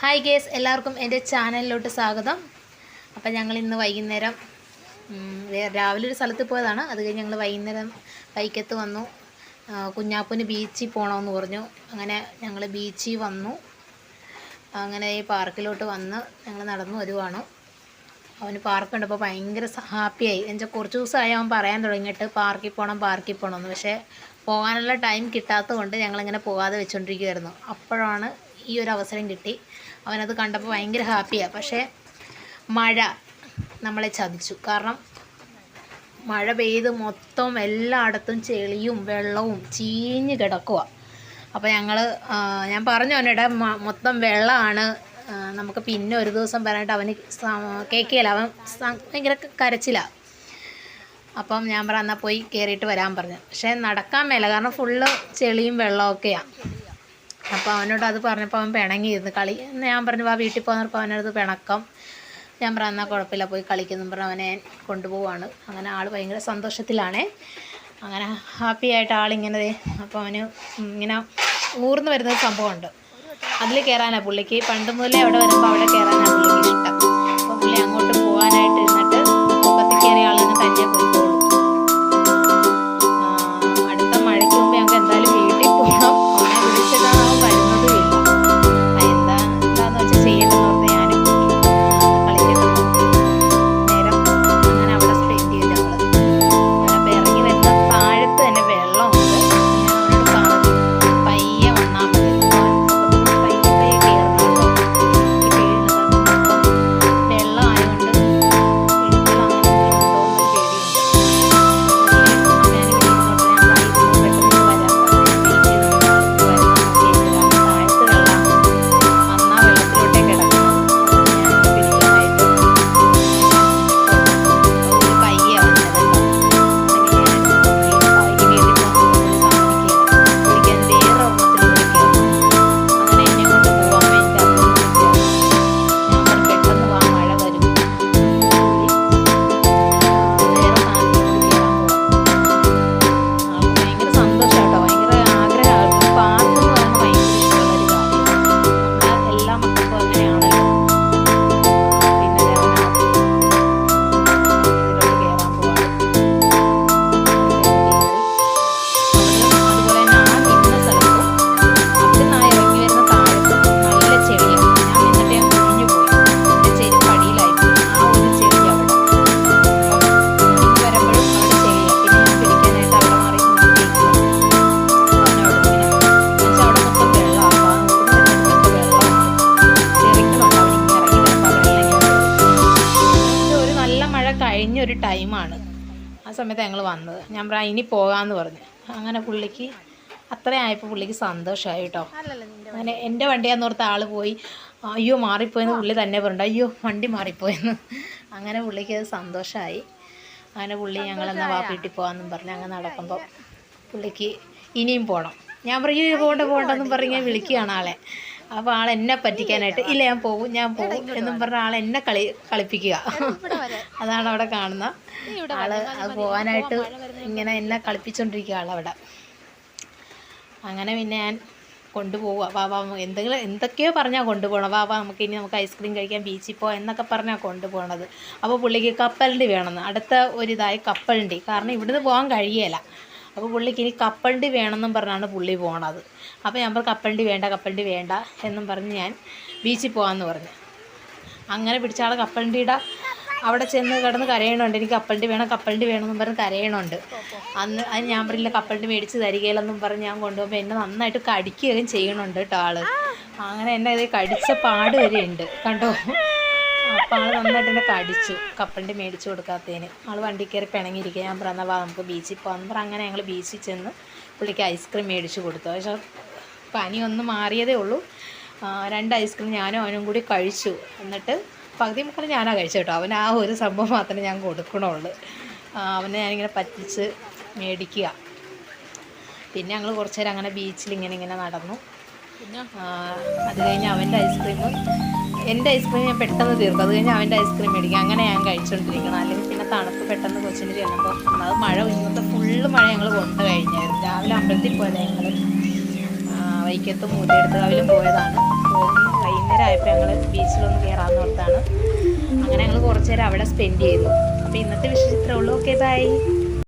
Hi guys, എല്ലാവർക്കും എൻ്റെ ചാനലിലോട്ട് സ്വാഗതം. അപ്പം ഞങ്ങൾ ഇന്ന് വൈകുന്നേരം രാവിലെ ഒരു സ്ഥലത്ത് പോയതാണ്. അത് കഴിഞ്ഞ് ഞങ്ങൾ വൈകുന്നേരം വൈക്കത്ത് വന്നു. കുഞ്ഞാപ്പൂന് ബീച്ചിൽ പോകണമെന്ന് പറഞ്ഞു. അങ്ങനെ ഞങ്ങൾ ബീച്ചിൽ വന്നു. അങ്ങനെ ഈ പാർക്കിലോട്ട് വന്ന് ഞങ്ങൾ നടന്നു വരുവാണ്. അവന് പാർക്ക് കണ്ടപ്പോൾ ഭയങ്കര ഹാപ്പിയായി. എന്നുവെച്ചാൽ കുറച്ച് ദിവസമായി അവൻ പറയാൻ തുടങ്ങിയിട്ട് പാർക്കിൽ പോകണമെന്ന്. പക്ഷേ പോകാനുള്ള ടൈം കിട്ടാത്തത് കൊണ്ട് ഞങ്ങളിങ്ങനെ പോകാതെ വെച്ചുകൊണ്ടിരിക്കുമായിരുന്നു. അപ്പോഴാണ് ഈ ഒരു അവസരം കിട്ടി. അവനത് കണ്ടപ്പോൾ ഭയങ്കര ഹാപ്പിയാണ്. പക്ഷേ മഴ നമ്മളെ ചതിച്ചു. കാരണം മഴ പെയ്ത് മൊത്തം എല്ലായിടത്തും ചെളിയും വെള്ളവും ചീഞ്ഞ് കിടക്കുക. അപ്പോൾ ഞാൻ പറഞ്ഞു അവനോട് മൊത്തം വെള്ളമാണ്, നമുക്ക് പിന്നെ ഒരു ദിവസം പറഞ്ഞിട്ട് അവന് കേൾക്കില്ല. അവൻ ഭയങ്കര കരച്ചിലാണ്. അപ്പം ഞാൻ പറഞ്ഞു എന്നാൽ പോയി കയറിയിട്ട് വരാൻ പറഞ്ഞു. പക്ഷേ നടക്കാൻ മേല, കാരണം ഫുള്ള് ചെളിയും വെള്ളമൊക്കെയാണ്. അപ്പോൾ അവനോട് അത് പറഞ്ഞപ്പോൾ അവൻ പിണങ്ങിയിരുന്നു. ഞാൻ പറഞ്ഞു വാ വീട്ടിൽ പോകുന്നപ്പോൾ അവനത് പിണക്കം. ഞാൻ പറഞ്ഞു എന്നാൽ കുഴപ്പമില്ല പോയി കളിക്കുന്നു പറഞ്ഞ് അവനെ കൊണ്ടുപോവാണ്. അങ്ങനെ ആൾ ഭയങ്കര സന്തോഷത്തിലാണേ. അങ്ങനെ ഹാപ്പി ആയിട്ട് ആളിങ്ങനെ. അപ്പോൾ അവന് ഇങ്ങനെ ഊർന്ന് വരുന്നൊരു സംഭവമുണ്ട്. അതിൽ കയറാനാണ് പുള്ളിക്ക് പണ്ട് മുതലേ അവിടെ വരുമ്പോൾ അവിടെ കയറാനാണ് പുള്ളിക്ക് ഇഷ്ടം. അപ്പോൾ പുള്ളി അങ്ങോട്ട് പോകാനായിട്ട് ഇരുന്നിട്ട് പൊക്കത്തിൽ കയറിയ ആളിന് തന്നെ പോയിക്കോളും. അടുത്ത മഴയ്ക്ക് മുമ്പ് ഞങ്ങൾക്ക് എന്തായാലും വീട്ടിൽ പോകണം. അവനെ വിളിച്ചിട്ടാണ് അവൻ വരുന്നതും ഇല്ല. എന്താന്ന് വെച്ചാൽ ചെയ്യേണ്ടതെന്ന് പറഞ്ഞ് ഞാനും കളിച്ചിട്ട് നേരം അങ്ങനെ അവിടെ സ്പെൻഡ് ചെയ്ത് ഞങ്ങൾ. അപ്പോൾ ഇറങ്ങി വരുന്ന താഴത്ത് തന്നെ വെള്ളമുണ്ട്. ഞാൻ അവനോട് പറഞ്ഞു പയ്യെ വന്നാൽ മതി, പയ്യെ കയറണം കേട്ടോ. ഈ വെള്ളം ആയതുകൊണ്ട് വീട്ടിൽ അങ്ങനെ ഉണ്ടോയെന്നൊരു കഴിഞ്ഞൊരു ടൈമാണ്. ആ സമയത്ത് ഞങ്ങൾ വന്നത്. ഞാൻ പറയാം ഇനി പോകാമെന്ന് പറഞ്ഞു. അങ്ങനെ പുള്ളിക്ക് അത്രയായപ്പോൾ പുള്ളിക്ക് സന്തോഷമായി കേട്ടോ. അങ്ങനെ എൻ്റെ വണ്ടിയാന്ന് ഓർത്ത് ആൾ പോയി അയ്യോ മാറിപ്പോയെന്ന് പുള്ളി തന്നെ പറഞ്ഞു. അയ്യോ വണ്ടി മാറിപ്പോയെന്ന്. അങ്ങനെ പുള്ളിക്ക് അത് സന്തോഷമായി. അങ്ങനെ പുള്ളി ഞങ്ങളെന്നാൽ വാ വീട്ടിൽ പോകാമെന്നും പറഞ്ഞ് അങ്ങനെ നടക്കുമ്പോൾ പുള്ളിക്ക് ഇനിയും പോകണം. ഞാൻ പറയും പോകണ്ടെന്നും പറഞ്ഞ് വിളിക്കുകയാണ് ആളെ. അപ്പോൾ ആൾ എന്നെ പറ്റിക്കാനായിട്ട് ഇല്ല ഞാൻ പോകും എന്നും പറഞ്ഞ ആൾ എന്നെ കളിപ്പിക്കുക. അതാണ് അവിടെ കാണുന്ന ആൾ. അത് പോകാനായിട്ട് ഇങ്ങനെ എന്നെ കളിപ്പിച്ചുകൊണ്ടിരിക്കുക ആളവിടെ. അങ്ങനെ പിന്നെ ഞാൻ കൊണ്ടുപോവുക. വാ എന്തൊക്കെയോ പറഞ്ഞാൽ കൊണ്ടുപോകണം. നമുക്ക് ഐസ്ക്രീം കഴിക്കാൻ ബീച്ചിൽ പോകാം എന്നൊക്കെ പറഞ്ഞാൽ കൊണ്ടുപോകണത്. അപ്പോൾ പുള്ളിക്ക് കപ്പലണ്ടി വേണമെന്ന്. അടുത്ത ഒരിതായി കപ്പലണ്ടി. കാരണം ഇവിടുന്ന് പോകാൻ കഴിയേല. അപ്പോൾ പുള്ളിക്ക് ഇനി കപ്പലണ്ടി വേണമെന്നും പറഞ്ഞാണ് പുള്ളി പോകണത്. അപ്പോൾ ഞാൻ പറഞ്ഞു കപ്പലണ്ടി വേണ്ട എന്നും പറഞ്ഞ് ഞാൻ ബീച്ചിൽ പോകാമെന്ന് പറഞ്ഞു. അങ്ങനെ പിടിച്ച ആൾ കപ്പലണ്ടിയുടെ അവിടെ ചെന്ന് കിടന്ന് കരയണുണ്ട്. എനിക്ക് കപ്പലണ്ടി വേണമെന്നും പറഞ്ഞ് കരയണുണ്ട്. അത് ഞാൻ പറഞ്ഞില്ല കപ്പലണ്ടി മേടിച്ച് തരികയില്ലെന്നും പറഞ്ഞ് ഞാൻ കൊണ്ടുപോകുമ്പോൾ എന്നെ നന്നായിട്ട് കടിക്കുകയും ചെയ്യണുണ്ട് കേട്ടോ ആൾ. അങ്ങനെ എന്നെ ഇത് കടിച്ച പാട് വരെ ഉണ്ട് കണ്ടോ. അപ്പോൾ ആൾ നന്നായിട്ട് എന്നെ കടിച്ചു കപ്പലണ്ടി മേടിച്ച് കൊടുക്കാത്തതിന്. ആൾ വണ്ടി കയറി പിണങ്ങിയിരിക്കുക. ഞാൻ പറഞ്ഞാൽ വാ നമുക്ക് ബീച്ചിൽ പോകാമെന്ന് പറഞ്ഞ് അങ്ങനെ ഞങ്ങൾ ബീച്ചിൽ ചെന്ന് പുള്ളിക്ക് ഐസ്ക്രീം മേടിച്ച് കൊടുത്തു. പക്ഷേ പനി ഒന്ന് മാറിയതേ ഉള്ളൂ. 2 ഐസ്ക്രീം ഞാനും അവനും കൂടി കഴിച്ചു. എന്നിട്ട് പകുതി മുക്കാൽ ഞാനാണ് കഴിച്ചു കേട്ടോ. അവന് ആ ഒരു സംഭവം മാത്രമേ ഞാൻ കൊടുക്കണുള്ളൂ. അവനെ ഞാനിങ്ങനെ പറ്റിച്ച് മേടിക്കുക. പിന്നെ ഞങ്ങൾ കുറച്ച് നേരം അങ്ങനെ ബീച്ചിൽ ഇങ്ങനെ നടന്നു. അത് കഴിഞ്ഞ് എൻ്റെ ഐസ്ക്രീം ഞാൻ പെട്ടെന്ന് തീർക്കും. അത് കഴിഞ്ഞ് അവൻ്റെ ഐസ്ക്രീം മേടിക്കും. അങ്ങനെ ഞാൻ കഴിച്ചുകൊണ്ടിരിക്കണം. അല്ലെങ്കിൽ പിന്നെ തണുപ്പ് പെട്ടെന്ന് കൊച്ചിന് ചെല്ലുമ്പോൾ അത് മഴ ഇന്നത്തെ ഫുള്ള് മഴ ഞങ്ങൾ കൊണ്ട് കഴിഞ്ഞായിരുന്നു. രാവിലെ അമ്പലത്തിൽ പോയതാണ് ഞങ്ങൾ. വൈക്കത്തും മൂലയെടുത്തുകാവിലും പോയതാണ്. വൈകുന്നേരം ആയപ്പോൾ ഞങ്ങൾ ബീച്ചിലൊന്ന് കയറാമെന്ന് ഓർത്താണ്. അങ്ങനെ ഞങ്ങൾ കുറച്ച് നേരം അവിടെ സ്പെൻഡ് ചെയ്തു. അപ്പോൾ ഇന്നത്തെ വിഷയം ഇത്രേ ഉള്ളൂ. Okay, by.